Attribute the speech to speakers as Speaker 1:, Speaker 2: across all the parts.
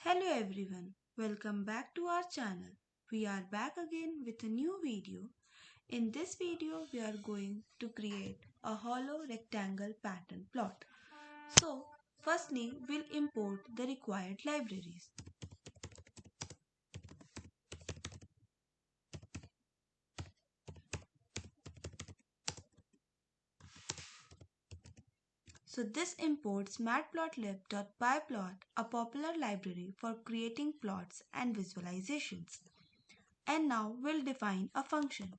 Speaker 1: Hello everyone, welcome back to our channel. We are back again with a new video. In this video, we are going to create a hollow rectangle pattern plot. So, firstly, we'll import the required libraries. So this imports matplotlib.pyplot, a popular library for creating plots and visualizations. And now we'll define a function.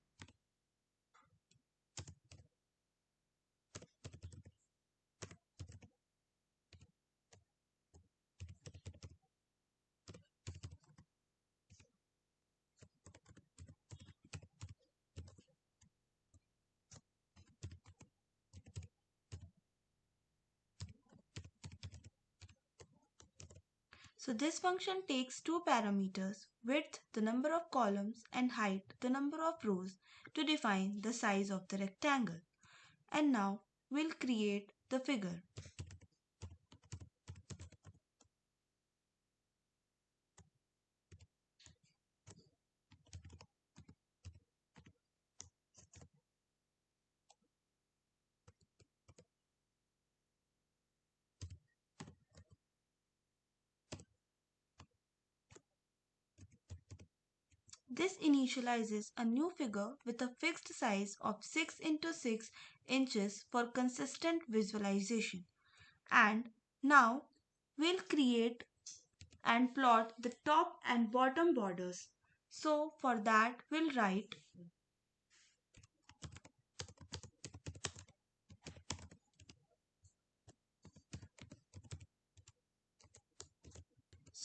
Speaker 1: So this function takes two parameters, width, the number of columns, and height, the number of rows, to define the size of the rectangle. And now we'll create the figure. This initializes a new figure with a fixed size of 6 into 6 inches for consistent visualization. And now we'll create and plot the top and bottom borders. So for that we'll write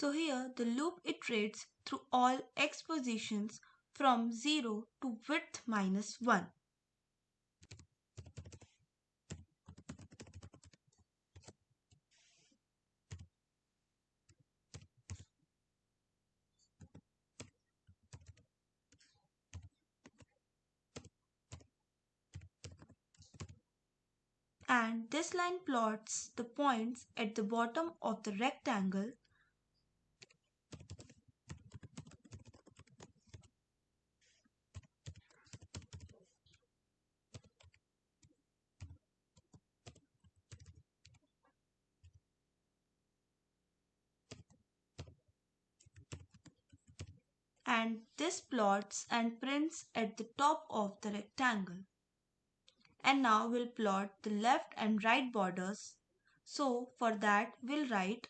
Speaker 1: So here the loop iterates through all x positions from 0 to width minus 1. And this line plots the points at the bottom of the rectangle and this plots and prints at the top of the rectangle. And now we'll plot the left and right borders. So for that we'll write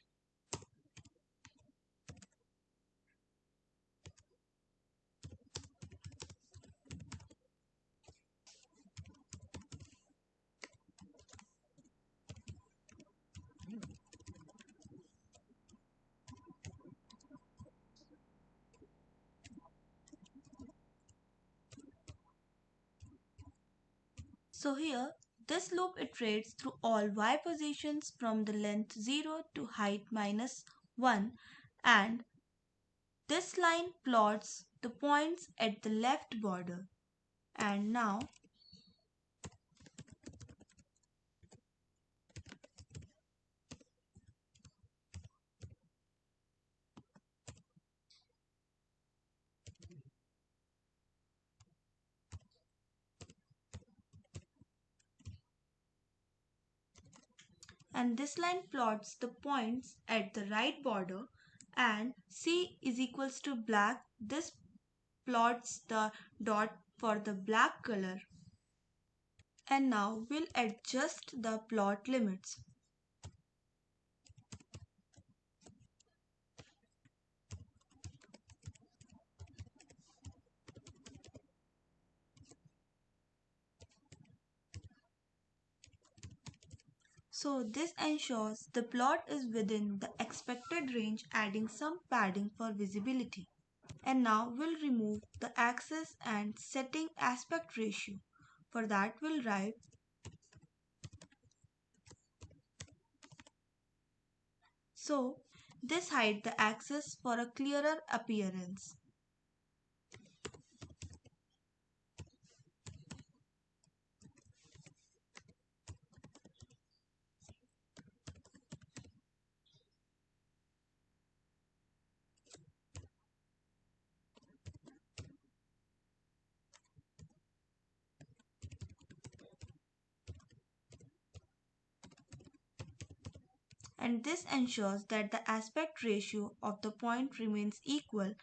Speaker 1: So here, this loop iterates through all y positions from the length 0 to height minus 1, and this line plots the points at the left border. And now this line plots the points at the right border, and C is equals to black. This plots the dot for the black color. And now we'll adjust the plot limits. So this ensures the plot is within the expected range, adding some padding for visibility. And now we'll remove the axis and setting aspect ratio. For that we'll write so this hides the axis for a clearer appearance. and this ensures that the aspect ratio of the point remains equal,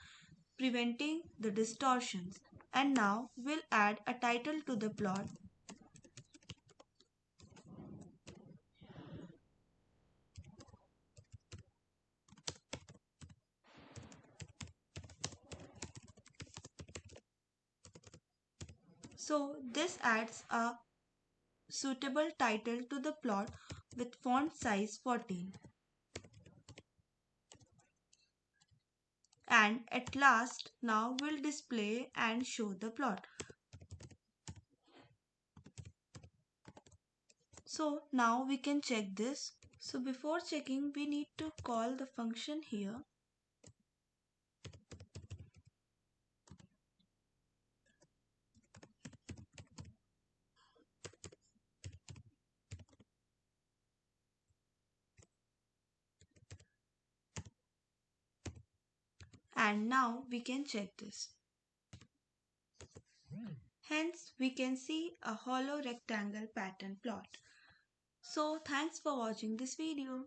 Speaker 1: preventing the distortions. And now we'll add a title to the plot. So this adds a suitable title to the plot with font size 14. And at last, now we'll display and show the plot. So now we can check this. So before checking, we need to call the function here. And now we can check this. Hence, we can see a hollow rectangle pattern plot. So thanks for watching this video.